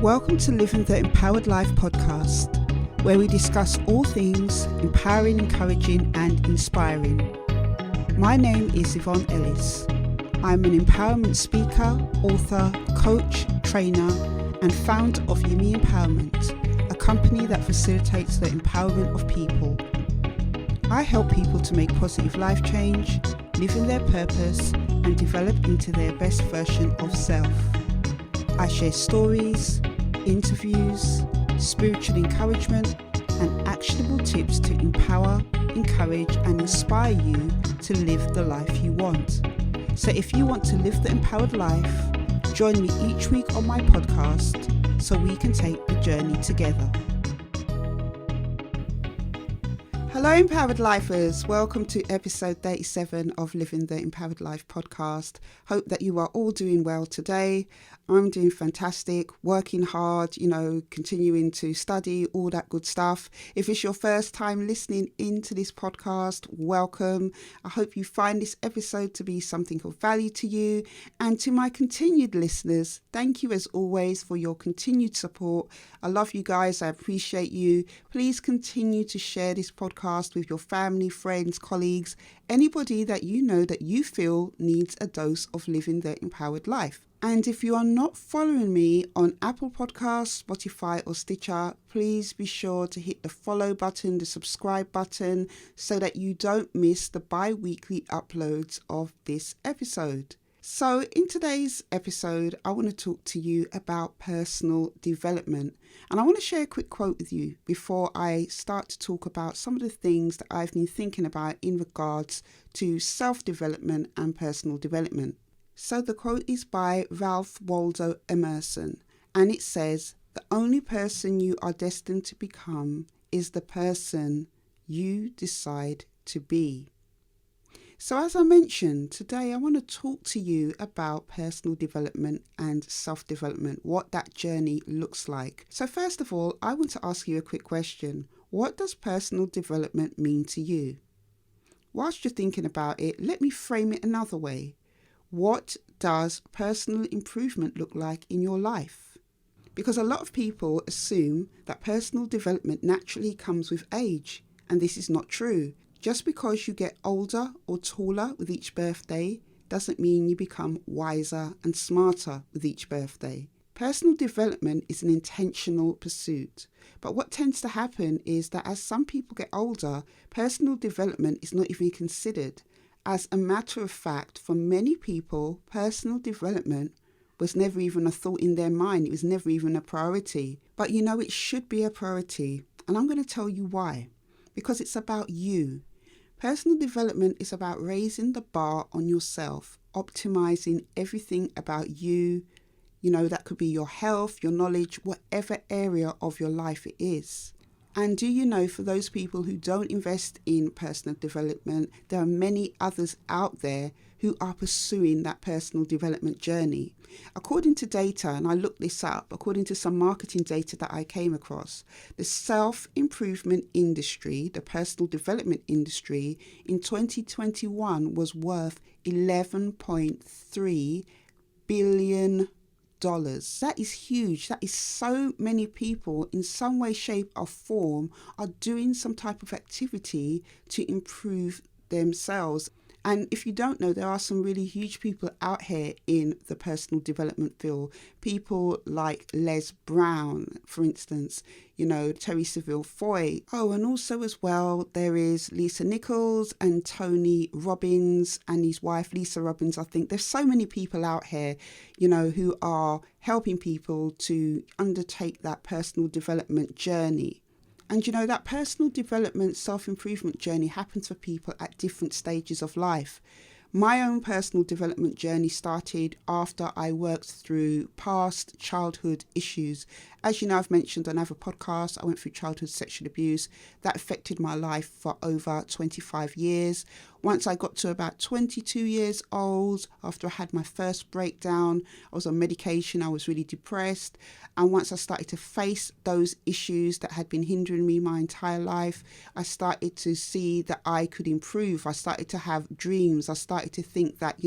Welcome to Living the Empowered Life podcast, where we discuss all things empowering, encouraging and inspiring. My name is Yvonne Ellis. I'm an empowerment speaker, author, coach, trainer and founder of Yumi Empowerment, a company that facilitates the empowerment of people. I help people to make positive life change, live in their purpose and develop into their best version of self. I share stories, interviews, spiritual encouragement and actionable tips to empower, encourage and inspire you to live the life you want. So if you want to live the empowered life, join me each week on my podcast so we can take the journey together. Hello Empowered Lifers, welcome to episode 37 of Living the Empowered Life podcast. Hope that you are all doing well today. I'm doing fantastic, working hard, continuing to study, all that good stuff. If it's your first time listening into this podcast, welcome. I hope you find this episode to be something of value to you. And to my continued listeners, thank you as always for your continued support. I love you guys. I appreciate you. Please continue to share this podcast with your family, friends, colleagues, anybody that you know that you feel needs a dose of living their empowered life. And if you are not following me on Apple Podcasts, Spotify or Stitcher, please be sure to hit the follow button, the subscribe button, so that you don't miss the bi-weekly uploads of this episode. So in today's episode, I want to talk to you about personal development. And I want to share a quick quote with you before I start to talk about some of the things that I've been thinking about in regards to self-development and personal development. So the quote is by Waldo Emerson, and it says, "The only person you are destined to become is the person you decide to be." So as I mentioned, today I want to talk to you about personal development and self-development, what that journey looks like. So first of all, I want to ask you a quick question. What does personal development mean to you? Whilst you're thinking about it, let me frame it another way. What does personal improvement look like in your life? Because a lot of people assume that personal development naturally comes with age, and this is not true. Just because you get older or taller with each birthday doesn't mean you become wiser and smarter with each birthday. Personal development is an intentional pursuit. But what tends to happen is that as some people get older, personal development is not even considered. As a matter of fact, for many people, personal development was never even a thought in their mind. It was never even a priority. But it should be a priority. And I'm going to tell you why. Because it's about you. Personal development is about raising the bar on yourself, optimizing everything about you. That could be your health, your knowledge, whatever area of your life it is. And do you know, for those people who don't invest in personal development, there are many others out there who are pursuing that personal development journey. According to data, and I looked this up, according to some marketing data that I came across, the self-improvement industry, the personal development industry in 2021 was worth $11.3 billion. That is huge. That is so many people in some way, shape or form are doing some type of activity to improve themselves. And if you don't know, there are some really huge people out here in the personal development field. People like Les Brown, for instance, Terry Seville Foy. Oh, and also as well, there is Lisa Nichols and Tony Robbins and his wife, Lisa Robbins, I think. There's so many people out here, who are helping people to undertake that personal development journey. And that personal development, self-improvement journey happens for people at different stages of life. My own personal development journey started after I worked through past childhood issues. As you know, I've mentioned on another podcast, I went through childhood sexual abuse that affected my life for over 25 years. Once I got to about 22 years old, after I had my first breakdown, I was on medication, I was really depressed. And once I started to face those issues that had been hindering me my entire life, I started to see that I could improve. I started to have dreams. I started to think that,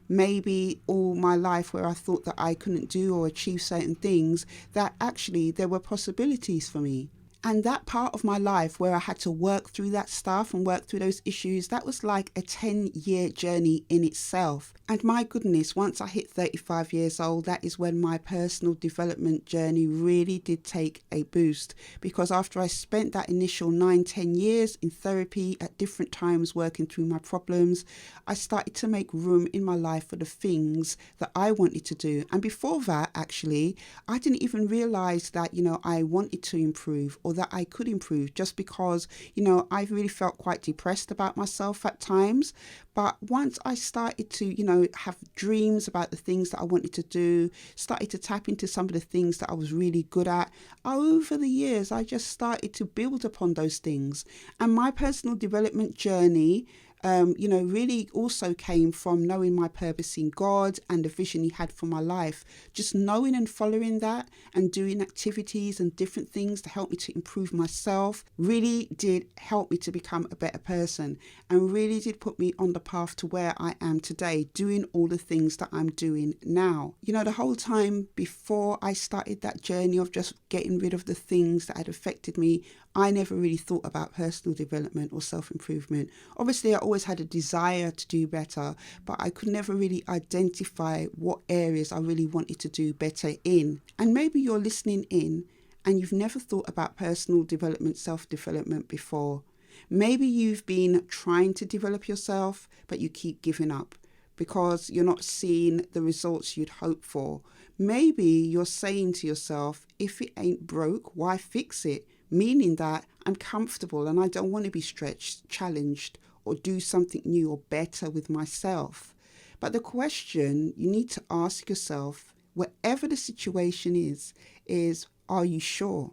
maybe all my life where I thought that I couldn't do or achieve certain things, that actually there were possibilities for me. And that part of my life where I had to work through that stuff and work through those issues, that was like a 10-year journey in itself. And my goodness, once I hit 35 years old, that is when my personal development journey really did take a boost. Because after I spent that initial 9-10 years in therapy at different times working through my problems, I started to make room in my life for the things that I wanted to do. And before that, actually, I didn't even realize that, I wanted to improve or that I could improve, just because, I really felt quite depressed about myself at times. But once I started to, have dreams about the things that I wanted to do, started to tap into some of the things that I was really good at, over the years, I just started to build upon those things. And my personal development journey, really also came from knowing my purpose in God and the vision He had for my life. Just knowing and following that and doing activities and different things to help me to improve myself really did help me to become a better person, and really did put me on the path to where I am today, doing all the things that I'm doing now. The whole time before I started that journey of just getting rid of the things that had affected me, I never really thought about personal development or self-improvement. Obviously, I always had a desire to do better, but I could never really identify what areas I really wanted to do better in. And maybe you're listening in and you've never thought about personal development, self-development before. Maybe you've been trying to develop yourself, but you keep giving up because you're not seeing the results you'd hope for. Maybe you're saying to yourself, if it ain't broke, why fix it? Meaning that I'm comfortable and I don't want to be stretched, challenged, or do something new or better with myself. But the question you need to ask yourself, whatever the situation is, are you sure?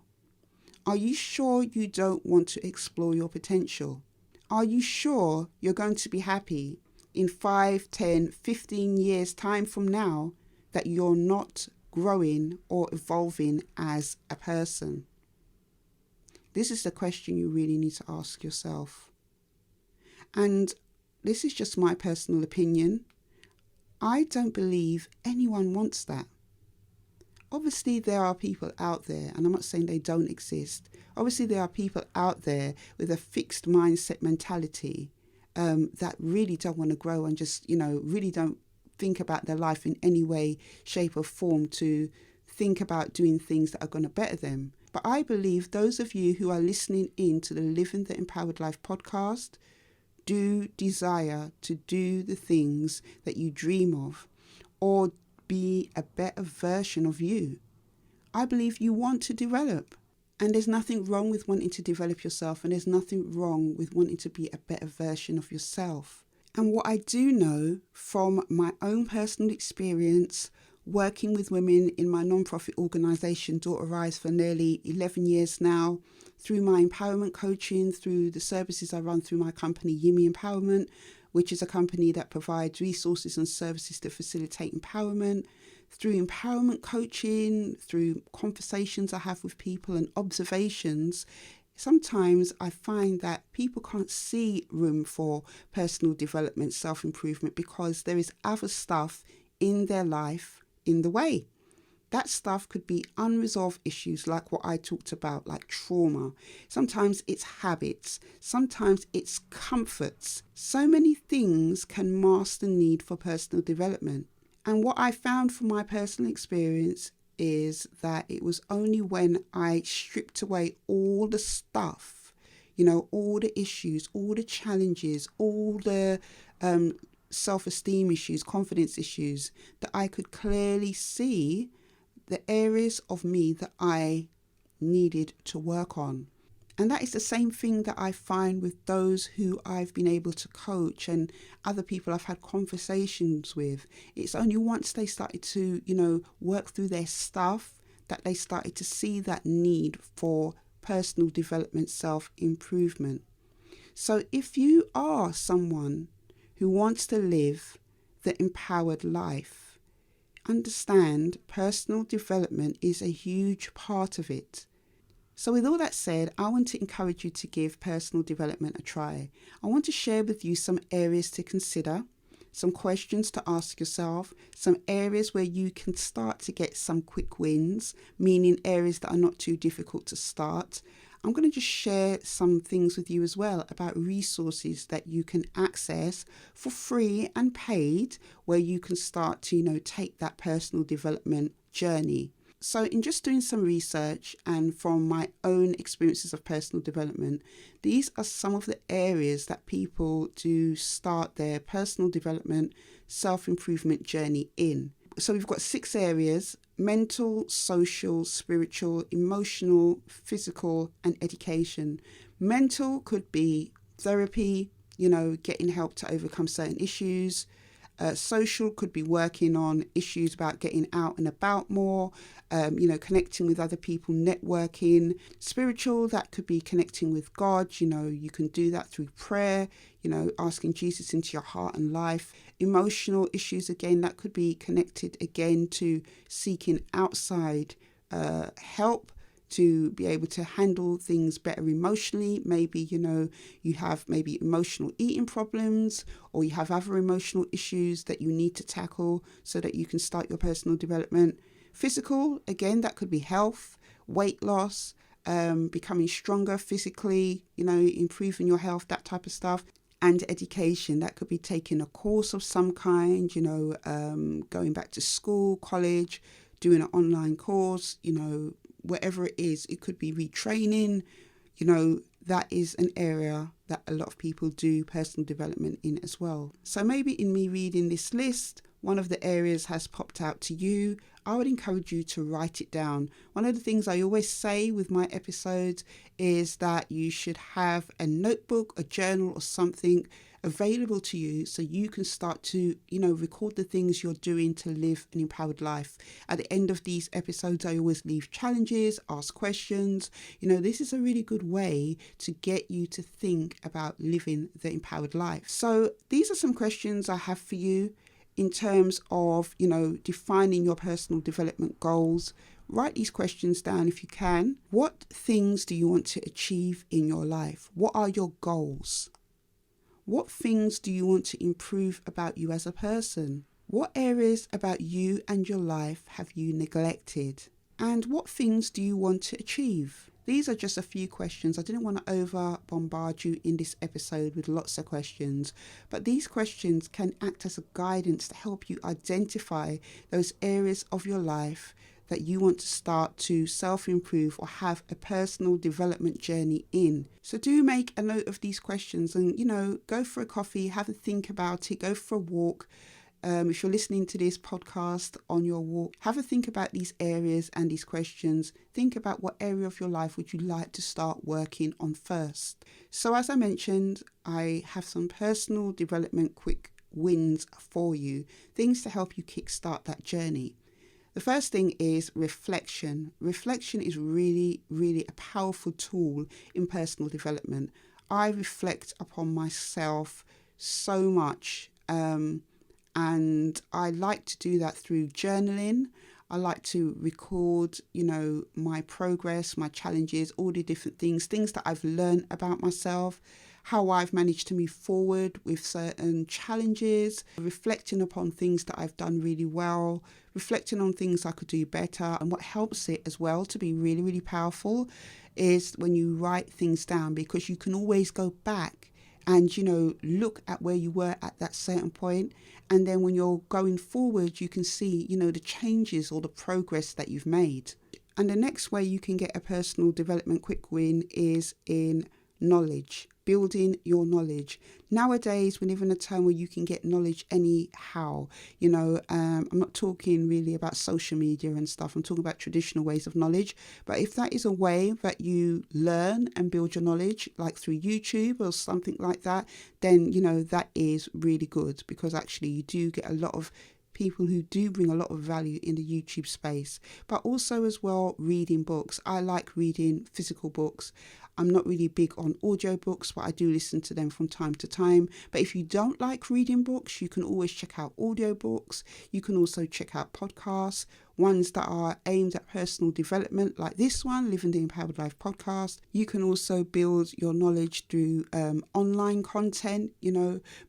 Are you sure you don't want to explore your potential? Are you sure you're going to be happy in 5, 10, 15 years time from now that you're not growing or evolving as a person? This is the question you really need to ask yourself. And this is just my personal opinion. I don't believe anyone wants that. Obviously, there are people out there, and I'm not saying they don't exist. Obviously, there are people out there with a fixed mindset mentality that really don't want to grow and just, really don't think about their life in any way, shape or form to think about doing things that are going to better them. But I believe those of you who are listening in to the Living the Empowered Life podcast do desire to do the things that you dream of, or be a better version of you. I believe you want to develop, and there's nothing wrong with wanting to develop yourself, and there's nothing wrong with wanting to be a better version of yourself. And what I do know from my own personal experience working with women in my non-profit organisation, Daughter Rise, for nearly 11 years now, through my empowerment coaching, through the services I run through my company, Yimi Empowerment, which is a company that provides resources and services to facilitate empowerment, through empowerment coaching, through conversations I have with people and observations. Sometimes I find that people can't see room for personal development, self-improvement, because there is other stuff in their life in the way. That stuff could be unresolved issues like what I talked about, like trauma. Sometimes it's habits. Sometimes it's comforts. So many things can mask the need for personal development. And what I found from my personal experience is that it was only when I stripped away all the stuff, all the issues, all the challenges, all the self-esteem issues, confidence issues, that I could clearly see the areas of me that I needed to work on. And that is the same thing that I find with those who I've been able to coach and other people I've had conversations with. It's only once they started to, work through their stuff that they started to see that need for personal development, self-improvement. So if you are someone who wants to live the empowered life, understand personal development is a huge part of it. So with all that said, I want to encourage you to give personal development a try. I want to share with you some areas to consider, some questions to ask yourself, some areas where you can start to get some quick wins, meaning areas that are not too difficult to start. I'm going to just share some things with you as well about resources that you can access for free and paid, where you can start to, take that personal development journey. So in just doing some research and from my own experiences of personal development, these are some of the areas that people do start their personal development, self-improvement journey in. So we've got 6 areas: mental, social, spiritual, emotional, physical, and education. Mental could be therapy, getting help to overcome certain issues. Social could be working on issues about getting out and about more, connecting with other people, networking. Spiritual, that could be connecting with God. You can do that through prayer, asking Jesus into your heart and life. Emotional issues, again, that could be connected again to seeking outside help to be able to handle things better emotionally. Maybe, you have maybe emotional eating problems, or you have other emotional issues that you need to tackle so that you can start your personal development. Physical, again, that could be health, weight loss, becoming stronger physically, improving your health, that type of stuff. And education, that could be taking a course of some kind, going back to school, college, doing an online course, whatever it is. It could be retraining. That is an area that a lot of people do personal development in as well. So maybe in me reading this list, one of the areas has popped out to you. I would encourage you to write it down. One of the things I always say with my episodes is that you should have a notebook, a journal, or something available to you so you can start to, record the things you're doing to live an empowered life. At the end of these episodes, I always leave challenges, ask questions. This is a really good way to get you to think about living the empowered life. So these are some questions I have for you in terms of, defining your personal development goals. Write these questions down if you can. What things do you want to achieve in your life? What are your goals? What things do you want to improve about you as a person? What areas about you and your life have you neglected? And what things do you want to achieve? These are just a few questions. I didn't want to over bombard you in this episode with lots of questions, but these questions can act as a guidance to help you identify those areas of your life that you want to start to self-improve or have a personal development journey in. So do make a note of these questions and, go for a coffee, have a think about it, go for a walk. If you're listening to this podcast on your walk, have a think about these areas and these questions. Think about what area of your life would you like to start working on first. So as I mentioned, I have some personal development quick wins for you, things to help you kickstart that journey. The first thing is reflection. Reflection is really, really a powerful tool in personal development. I reflect upon myself so much, and I like to do that through journaling. I like to record, my progress, my challenges, all the different things that I've learned about myself, how I've managed to move forward with certain challenges, reflecting upon things that I've done really well, reflecting on things I could do better. And what helps it as well to be really, really powerful is when you write things down, because you can always go back and, look at where you were at that certain point. And then when you're going forward, you can see, the changes or the progress that you've made. And the next way you can get a personal development quick win is in knowledge, building your knowledge. Nowadays, we live in a time where you can get knowledge anyhow. I'm not talking really about social media and stuff. I'm talking about traditional ways of knowledge. But if that is a way that you learn and build your knowledge, like through YouTube or something like that, then, that is really good, because actually you do get a lot of people who do bring a lot of value in the YouTube space. But also as well, reading books. I like reading physical books. I'm not really big on audiobooks, but I do listen to them from time to time. But if you don't like reading books, you can always check out audiobooks. You can also check out podcasts, ones that are aimed at personal development, like this one, Living the Empowered Life podcast. You can also build your knowledge through online content,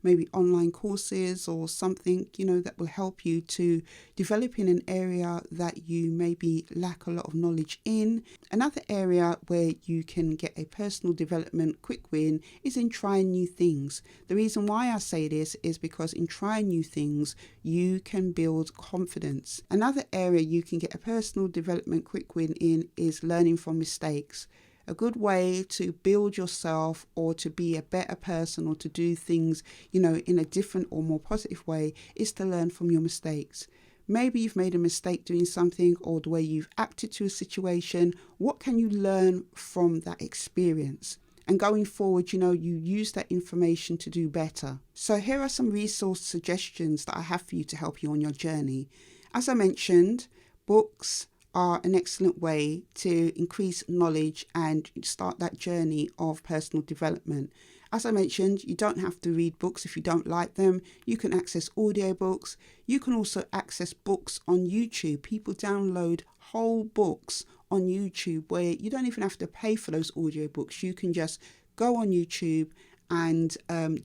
maybe online courses or something, that will help you to develop in an area that you maybe lack a lot of knowledge in. Another area where you can get a personal development quick win is in trying new things. The reason why I say this is because in trying new things, you can build confidence. Another area you can get a personal development quick win in is learning from mistakes. A good way to build yourself or to be a better person or to do things, in a different or more positive way is to learn from your mistakes. Maybe you've made a mistake doing something or the way you've acted to a situation. What can you learn from that experience? And going forward, you use that information to do better. So here are some resource suggestions that I have for you to help you on your journey. As I mentioned, books are an excellent way to increase knowledge and start that journey of personal development. As I mentioned, you don't have to read books if you don't like them. You can access audiobooks. You can also access books on YouTube. People download whole books on YouTube where you don't even have to pay for those audiobooks. You can just go on YouTube and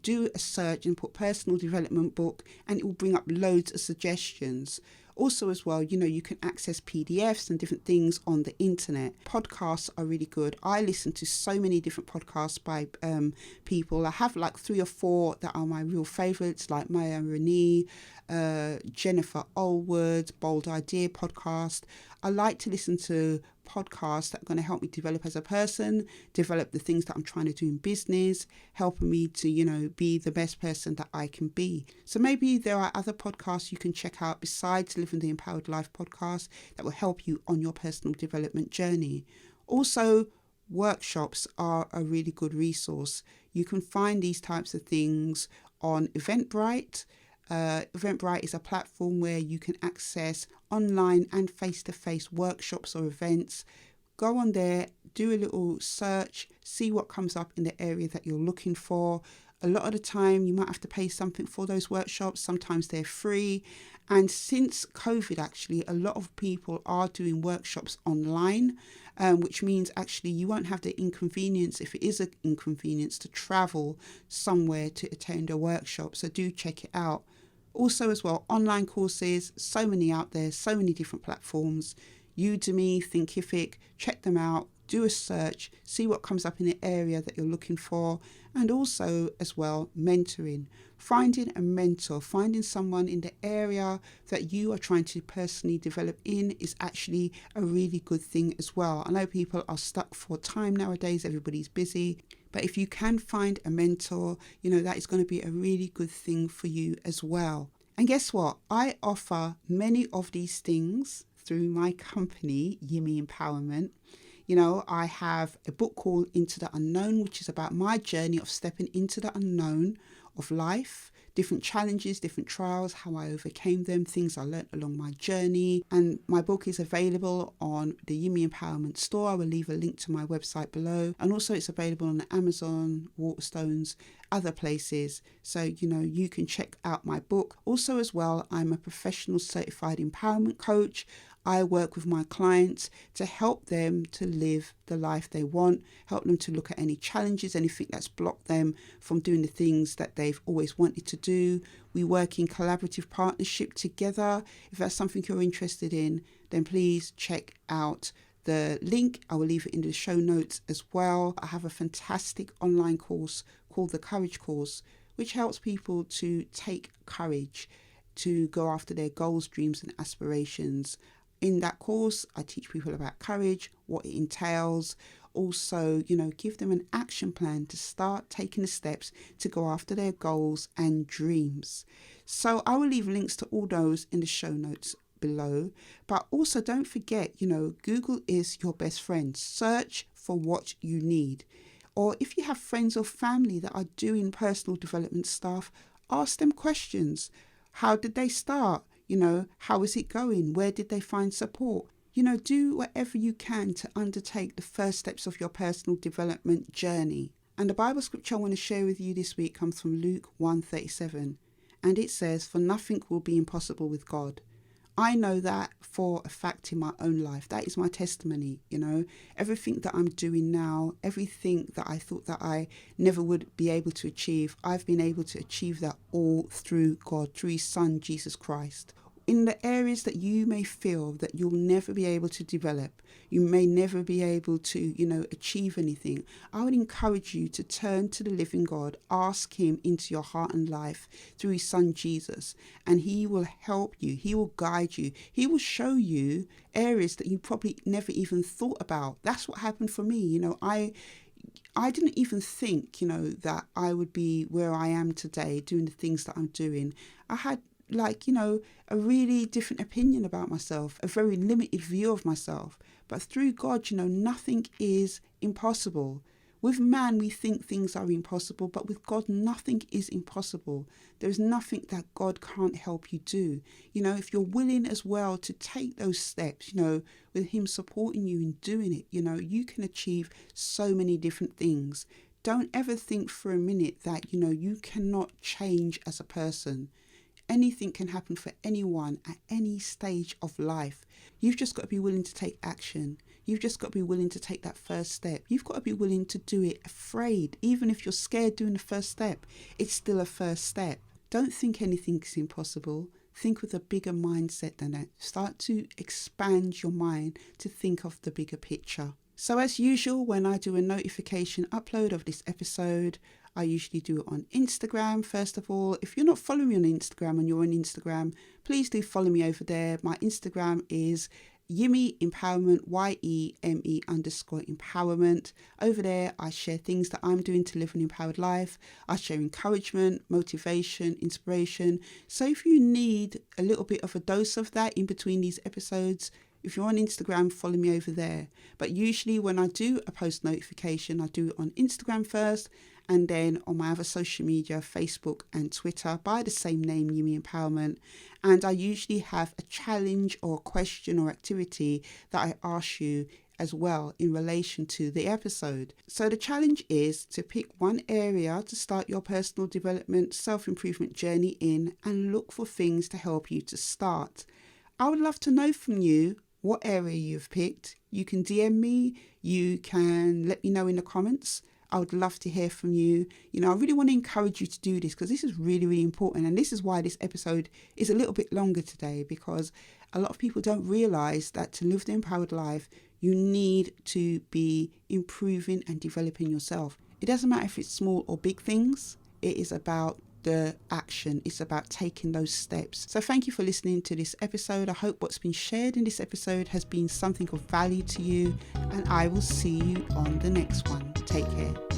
do a search and put personal development book, and it will bring up loads of suggestions. Also as well, you can access PDFs and different things on the internet. Podcasts are really good. I listen to so many different podcasts by people. I have like 3 or 4 that are my real favorites, like Maya Renee, Jennifer Allwood, Bold Idea podcast. I like to listen to podcasts that are going to help me develop as a person, develop the things that I'm trying to do in business, helping me to, be the best person that I can be. So maybe there are other podcasts you can check out besides Living the Empowered Life podcast that will help you on your personal development journey. Also, workshops are a really good resource. You can find these types of things on Eventbrite. Eventbrite is a platform where you can access online and face-to-face workshops or events. Go on there, do a little search, see what comes up in the area that you're looking for. A lot of the time you might have to pay something for those workshops. Sometimes they're free. And since COVID, actually, a lot of people are doing workshops online, which means actually you won't have the inconvenience, if it is an inconvenience, to travel somewhere to attend a workshop. So do check it out. Also as well, online courses, so many out there, so many different platforms. Udemy, Thinkific, check them out, do a search, see what comes up in the area that you're looking for. And also as well, mentoring. Finding a mentor, finding someone in the area that you are trying to personally develop in is actually a really good thing as well. I know people are stuck for time nowadays, everybody's busy. But if you can find a mentor, that is going to be a really good thing for you as well. And guess what? I offer many of these things through my company, Yimmy Empowerment. I have a book called Into the Unknown, which is about my journey of stepping into the unknown of life, different challenges, different trials, how I overcame them, things I learned along my journey. And my book is available on the Yimmy Empowerment store. I will leave a link to my website below. And also it's available on Amazon, Waterstones, other places. So, you can check out my book. Also as well, I'm a professional certified empowerment coach. I work with my clients to help them to live the life they want, help them to look at any challenges, anything that's blocked them from doing the things that they've always wanted to do. We work in collaborative partnership together. If that's something you're interested in, then please check out the link. I will leave it in the show notes as well. I have a fantastic online course called the Courage Course, which helps people to take courage to go after their goals, dreams and aspirations. In that course, I teach people about courage, what it entails. Also, give them an action plan to start taking the steps to go after their goals and dreams. So I will leave links to all those in the show notes below. But also don't forget, Google is your best friend. Search for what you need. Or if you have friends or family that are doing personal development stuff, ask them questions. How did they start? How is it going? Where did they find support? Do whatever you can to undertake the first steps of your personal development journey. And the Bible scripture I want to share with you this week comes from Luke 1:37. And it says, "For nothing will be impossible with God." I know that for a fact in my own life. That is my testimony, Everything that I'm doing now, everything that I thought that I never would be able to achieve, I've been able to achieve that all through God, through His Son, Jesus Christ. In the areas that you may feel that you'll never be able to develop, you may never be able to, achieve anything, I would encourage you to turn to the living God, ask Him into your heart and life through His Son Jesus, and He will help you, He will guide you, He will show you areas that you probably never even thought about. That's what happened for me. I didn't even think, that I would be where I am today doing the things that I'm doing. I had a really different opinion about myself, a very limited view of myself. But through God, nothing is impossible. With man, we think things are impossible, but with God, nothing is impossible. There is nothing that God can't help you do. If you're willing as well to take those steps, with Him supporting you in doing it, you can achieve so many different things. Don't ever think for a minute that, you cannot change as a person. Anything can happen for anyone at any stage of life. You've just got to be willing to take action. You've just got to be willing to take that first step. You've got to be willing to do it afraid. Even if you're scared doing the first step, it's still a first step. Don't think anything's impossible. Think with a bigger mindset than that. Start to expand your mind to think of the bigger picture. So as usual, when I do a notification upload of this episode, I usually do it on Instagram. First of all, if you're not following me on Instagram and you're on Instagram, please do follow me over there. My Instagram is Yemi Empowerment, YEME_empowerment. Over there, I share things that I'm doing to live an empowered life. I share encouragement, motivation, inspiration. So if you need a little bit of a dose of that in between these episodes, if you're on Instagram, follow me over there. But usually when I do a post notification, I do it on Instagram first, and then on my other social media, Facebook and Twitter, by the same name, Yumi Empowerment. And I usually have a challenge or a question or activity that I ask you as well in relation to the episode. So the challenge is to pick one area to start your personal development, self-improvement journey in, and look for things to help you to start. I would love to know from you what area you've picked. You can DM me, you can let me know in the comments. I would love to hear from you. I really want to encourage you to do this because this is really, really important. And this is why this episode is a little bit longer today, because a lot of people don't realize that to live the empowered life, you need to be improving and developing yourself. It doesn't matter if it's small or big things. It is about the action. It's about taking those steps. So thank you for listening to this episode. I hope what's been shared in this episode has been something of value to you, and I will see you on the next one. Take care.